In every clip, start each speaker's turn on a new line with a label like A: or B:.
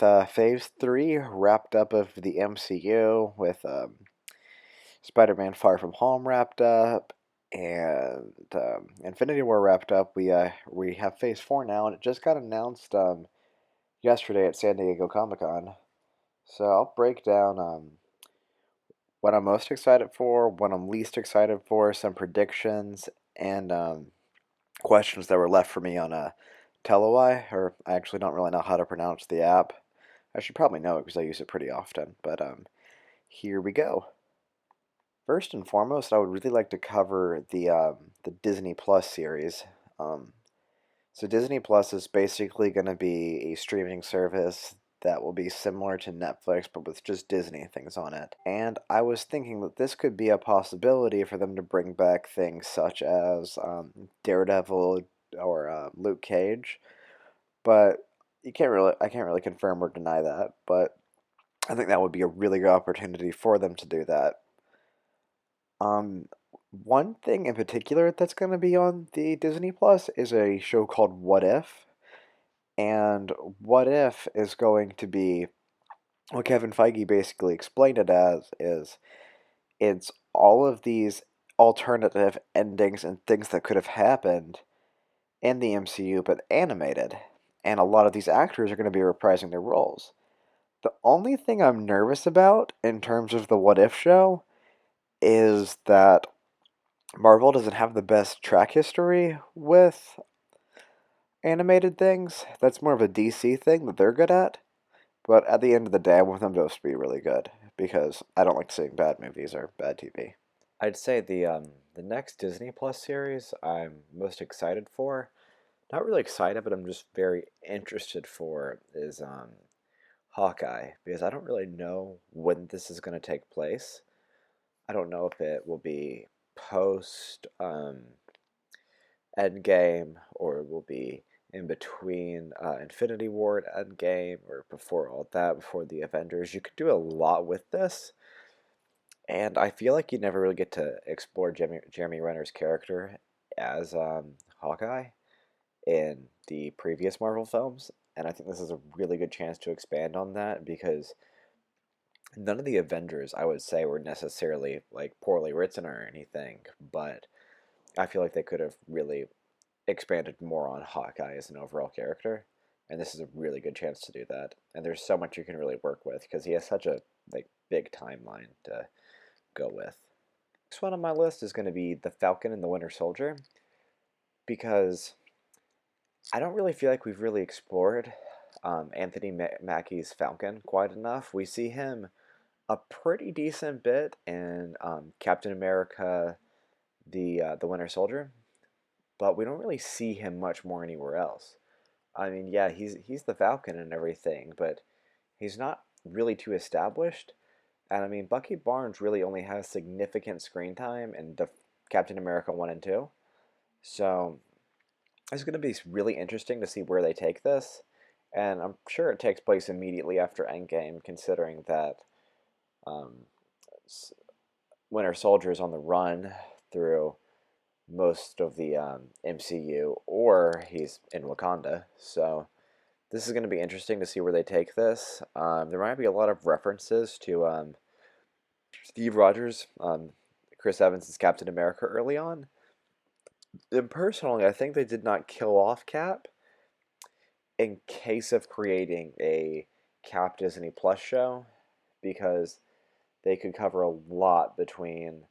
A: with Phase 3 wrapped up of the MCU, with Spider-Man Far From Home wrapped up, and Infinity War wrapped up, we have Phase 4 now, and it just got announced yesterday at San Diego Comic-Con. So I'll break down what I'm most excited for, what I'm least excited for, some predictions, and questions that were left for me on Telewai, or I actually don't really know how to pronounce the app. I should probably know it because I use it pretty often, but here we go. First and foremost, I would really like to cover the Disney Plus series. Um, so Disney Plus is basically going to be a streaming service that will be similar to Netflix, but with just Disney things on it. And I was thinking that this could be a possibility for them to bring back things such as Daredevil or Luke Cage, but I can't really confirm or deny that. But I think that would be a really good opportunity for them to do that. Um, One thing in particular that's going to be on the Disney Plus is a show called What If. And What If is going to be what Kevin Feige basically explained it as is it's all of these alternative endings and things that could have happened in the MCU but animated. And a lot of these actors are going to be reprising their roles. The only thing I'm nervous about in terms of the What If show is that Marvel doesn't have the best track history with animated things. That's more of a DC thing that they're good at. But at the end of the day, I want them both to be really good because I don't like seeing bad movies or bad TV.
B: I'd say the next Disney Plus series I'm most excited for, not really excited, but I'm just very interested for is Hawkeye because I don't really know when this is going to take place. I don't know if it will be post Endgame or it will be in between Infinity War and Endgame or before all that, before the Avengers. You could do a lot with this. And I feel like you never really get to explore Jeremy Renner's character as Hawkeye in the previous Marvel films. And I think this is a really good chance to expand on that because none of the Avengers, I would say, were necessarily like poorly written or anything, but I feel like they could have really expanded more on Hawkeye as an overall character. And this is a really good chance to do that. And there's so much you can really work with because he has such a like big timeline to go with. Next one on my list is going to be The Falcon and the Winter Soldier because I don't really feel like we've really explored Anthony Mackie's Falcon quite enough. We see him a pretty decent bit in Captain America, the Winter Soldier, but we don't really see him much more anywhere else. I mean, yeah, he's the Falcon and everything, but he's not really too established. And I mean, Bucky Barnes really only has significant screen time in Captain America 1 and 2. So it's going to be really interesting to see where they take this. And I'm sure it takes place immediately after Endgame, considering that um, Winter Soldier is on the run through most of the MCU, or he's in Wakanda. So this is going to be interesting to see where they take this. There might be a lot of references to Steve Rogers, Chris Evans' Captain America early on. And personally, I think they did not kill off Cap in case of creating a Cap Disney Plus show because they could cover a lot between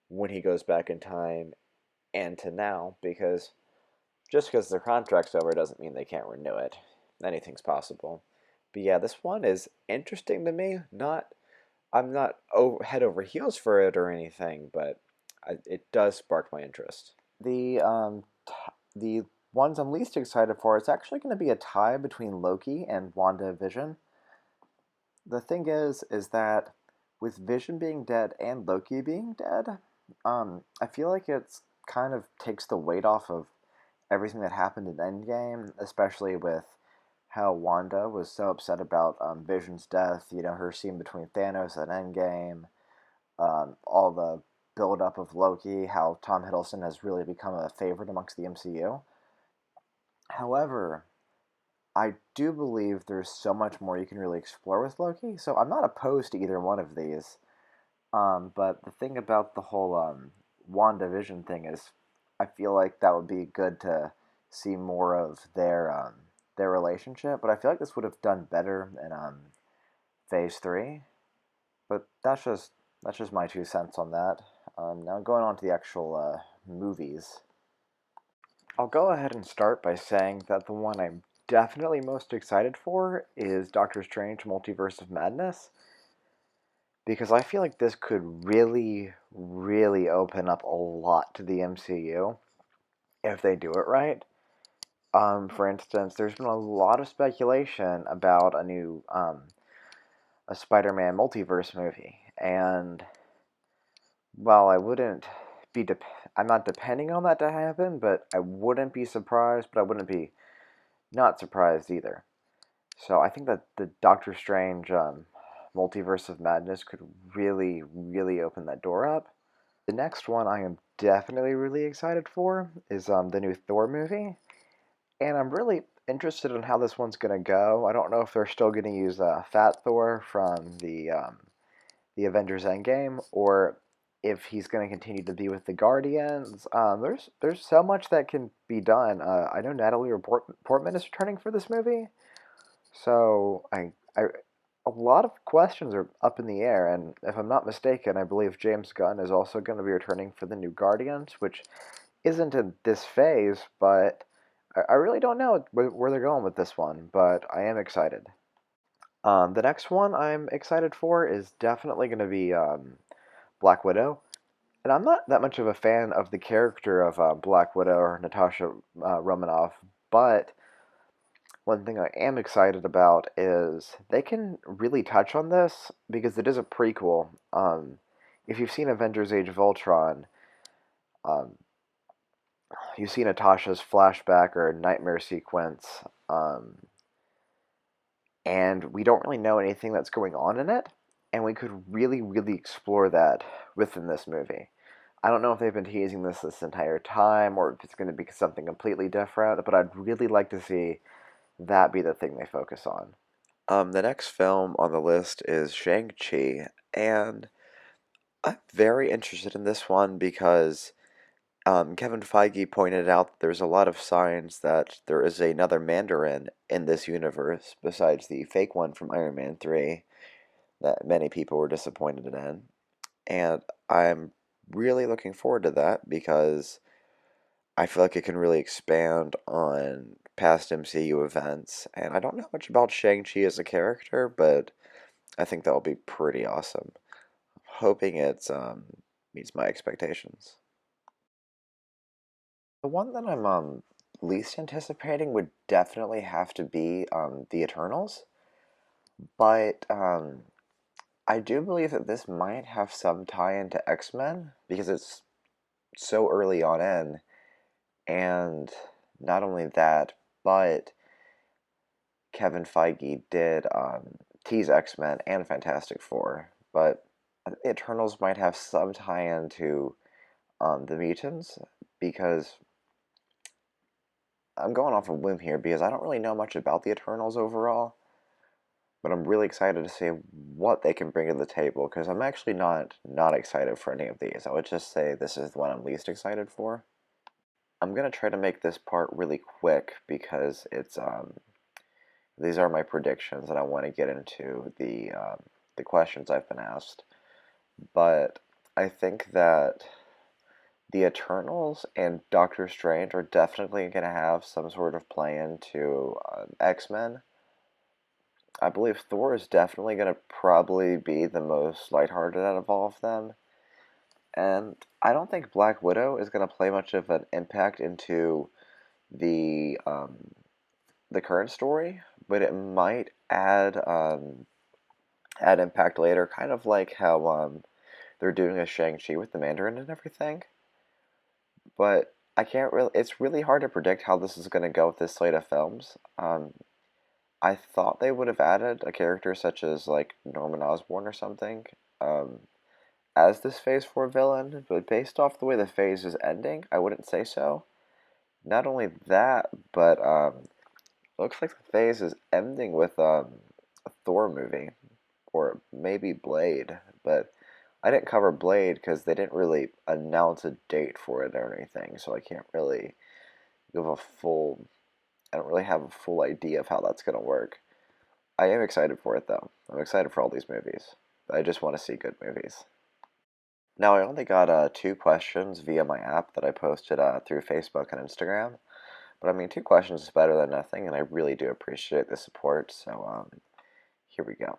B: when he goes back in time and to now because just because their contract's over doesn't mean they can't renew it. Anything's possible. But yeah, this one is interesting to me. I'm not head over heels for it or anything, but it does spark my interest.
A: The ones I'm least excited for, it's actually going to be a tie between Loki and WandaVision. The thing is that with Vision being dead and Loki being dead, I feel like it's kind of takes the weight off of everything that happened in Endgame, especially with how Wanda was so upset about Vision's death. You know, her scene between Thanos and Endgame, all the build up of Loki, how Tom Hiddleston has really become a favorite amongst the MCU. However, I do believe there's so much more you can really explore with Loki, so I'm not opposed to either one of these. But the thing about the whole WandaVision thing is, I feel like that would be good to see more of their relationship. But I feel like this would have done better in Phase 3. But that's just my 2 cents on that. Now going on to the actual movies. I'll go ahead and start by saying that the one I'm definitely most excited for is Doctor Strange Multiverse of Madness, because I feel like this could really, really open up a lot to the MCU if they do it right. For instance, there's been a lot of speculation about a Spider-Man multiverse movie, and while I wouldn't be, I'm not depending on that to happen, but I wouldn't be surprised, but I wouldn't be not surprised either. So I think that the Doctor Strange Multiverse of Madness could really, really open that door up. The next one I am definitely really excited for is the new Thor movie, and I'm really interested in how this one's gonna go. I don't know if they're still gonna use Fat Thor from the Avengers Endgame, or if he's gonna continue to be with the Guardians. There's so much that can be done. I know Portman is returning for this movie, so a lot of questions are up in the air, and if I'm not mistaken, I believe James Gunn is also going to be returning for the new Guardians, which isn't in this phase, but I really don't know where they're going with this one, but I am excited. The next one I'm excited for is definitely going to be Black Widow, and I'm not that much of a fan of the character of Black Widow or Natasha Romanoff, but one thing I am excited about is they can really touch on this because it is a prequel. If you've seen Avengers: Age of Ultron, um, you see Natasha's flashback or nightmare sequence, and we don't really know anything that's going on in it, and we could really, really explore that within this movie. I don't know if they've been teasing this entire time or if it's going to be something completely different, but I'd really like to see that be the thing they focus on.
B: The next film on the list is Shang-Chi, and I'm very interested in this one because Kevin Feige pointed out that there's a lot of signs that there is another Mandarin in this universe besides the fake one from Iron Man 3 that many people were disappointed in. And I'm really looking forward to that because I feel like it can really expand on past MCU events. And I don't know much about Shang-Chi as a character, but I think that'll be pretty awesome. Hoping it meets my expectations. The one that I'm least anticipating would definitely have to be the Eternals, but I do believe that this might have some tie into X-Men because it's so early on in, and not only that, but Kevin Feige did tease X-Men and Fantastic Four, but the Eternals might have some tie into the mutants because I'm going off a whim here because I don't really know much about the Eternals overall, but I'm really excited to see what they can bring to the table because I'm actually not excited for any of these. I would just say this is the one I'm least excited for. I'm gonna try to make this part really quick because it's these are my predictions and I want to get into the questions I've been asked. But I think that the Eternals and Doctor Strange are definitely going to have some sort of play into X-Men. I believe Thor is definitely going to probably be the most lighthearted out of all of them. And I don't think Black Widow is going to play much of an impact into the the current story, but it might add impact later, kind of like how they're doing a Shang-Chi with the Mandarin and everything. But I can't really. It's really hard to predict how this is going to go with this slate of films. I thought they would have added a character such as like Norman Osborn or something um, as this Phase 4 villain, but based off the way the phase is ending, I wouldn't say so. Not only that, but looks like the phase is ending with a Thor movie, or maybe Blade, but I didn't cover Blade because they didn't really announce a date for it or anything, so I can't really give a full. I don't really have a full idea of how that's gonna work. I am excited for it though. I'm excited for all these movies. I just want to see good movies. Now I only got two questions via my app that I posted through Facebook and Instagram. But I mean, two questions is better than nothing, and I really do appreciate the support. So here we go.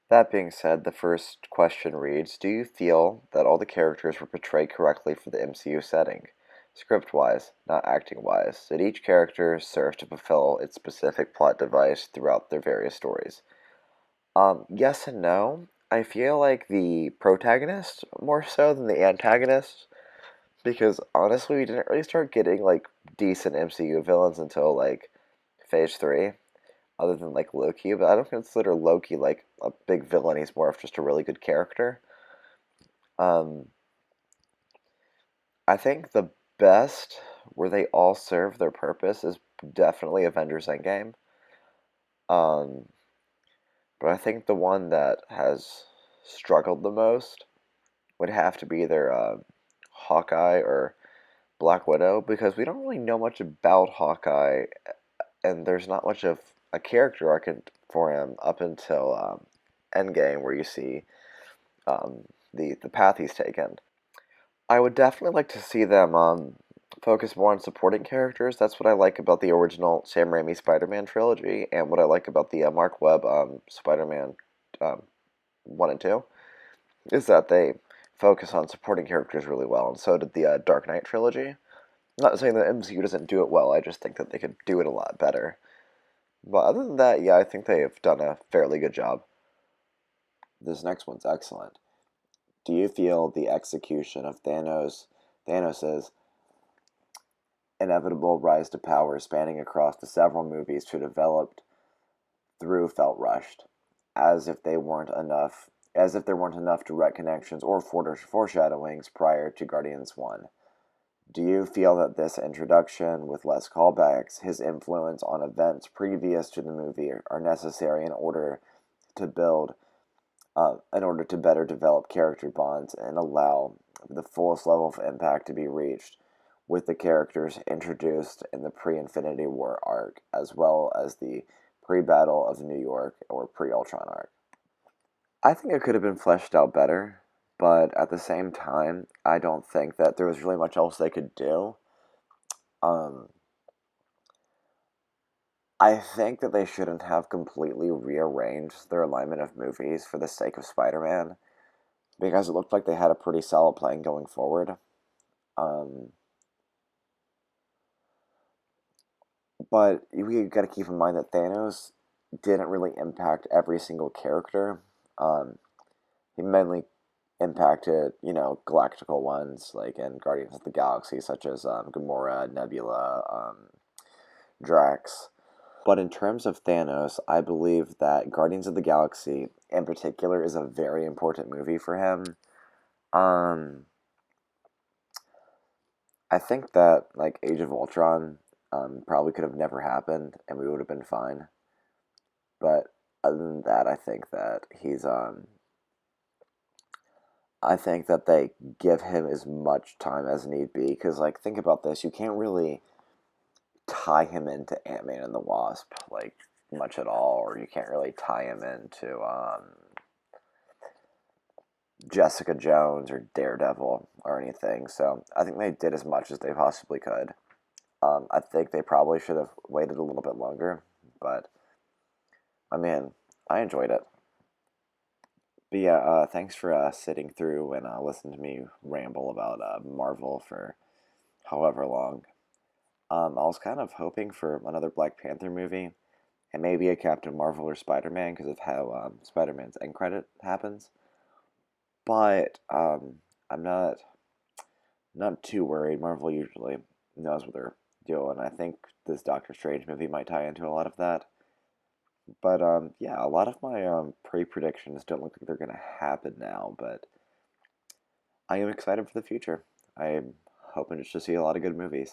B: That being said, the first question reads: do you feel that all the characters were portrayed correctly for the MCU setting? Script wise, not acting wise. Did each character serve to fulfill its specific plot device throughout their various stories? Yes and no. I feel like the protagonist more so than the antagonist, because honestly, we didn't really start getting like decent MCU villains until like Phase 3, other than like Loki, but I don't consider Loki like a big villain. He's more of just a really good character. Um, I think the best where they all serve their purpose is definitely Avengers Endgame. Um, but I think the one that has struggled the most would have to be either Hawkeye or Black Widow, because we don't really know much about Hawkeye, and there's not much of a character arc for him up until Endgame, where you see um, the path he's taken. I would definitely like to see them focus more on supporting characters. That's what I like about the original Sam Raimi Spider-Man trilogy, and what I like about the Mark Webb Spider-Man um, 1 and 2, is that they focus on supporting characters really well, and so did the Dark Knight trilogy. Not saying that MCU doesn't do it well, I just think that they could do it a lot better. But other than that, yeah, I think they have done a fairly good job. This next one's excellent. Do you feel the execution of Thanos's inevitable rise to power spanning across the several movies to developed through felt rushed, as if there weren't enough direct connections or foreshadowings prior to Guardians 1? Do you feel that this introduction, with less callbacks, his influence on events previous to the movie, are necessary to build, in order to better develop character bonds and allow the fullest level of impact to be reached with the characters introduced in the pre-Infinity War arc, as well as the pre-Battle of New York or pre-Ultron arc? I think it could have been fleshed out better, but at the same time, I don't think that there was really much else they could do. Um, I think that they shouldn't have completely rearranged their alignment of movies for the sake of Spider-Man, because it looked like they had a pretty solid plan going forward. Um, but we got to keep in mind that Thanos didn't really impact every single character. Um, he mainly impacted, galactical ones, like in Guardians of the Galaxy, such as Gamora, Nebula, Drax. But in terms of Thanos, I believe that Guardians of the Galaxy, in particular, is a very important movie for him. Um, I think that like Age of Ultron probably could have never happened, and we would have been fine. But other than that, I think that they give him as much time as need be, because like think about this, you can't really tie him into Ant-Man and the Wasp like much at all, or you can't really tie him into Jessica Jones or Daredevil or anything. So I think they did as much as they possibly could. I think they probably should have waited a little bit longer, but I mean, I enjoyed it. But yeah, thanks for sitting through and listening to me ramble about Marvel for however long. I was kind of hoping for another Black Panther movie and maybe a Captain Marvel or Spider Man because of how Spider Man's end credit happens. But I'm not too worried. Marvel usually knows what they're doing. I think this Doctor Strange movie might tie into a lot of that. But yeah, a lot of my pre predictions don't look like they're gonna happen now. But I am excited for the future. I'm hoping just to see a lot of good movies.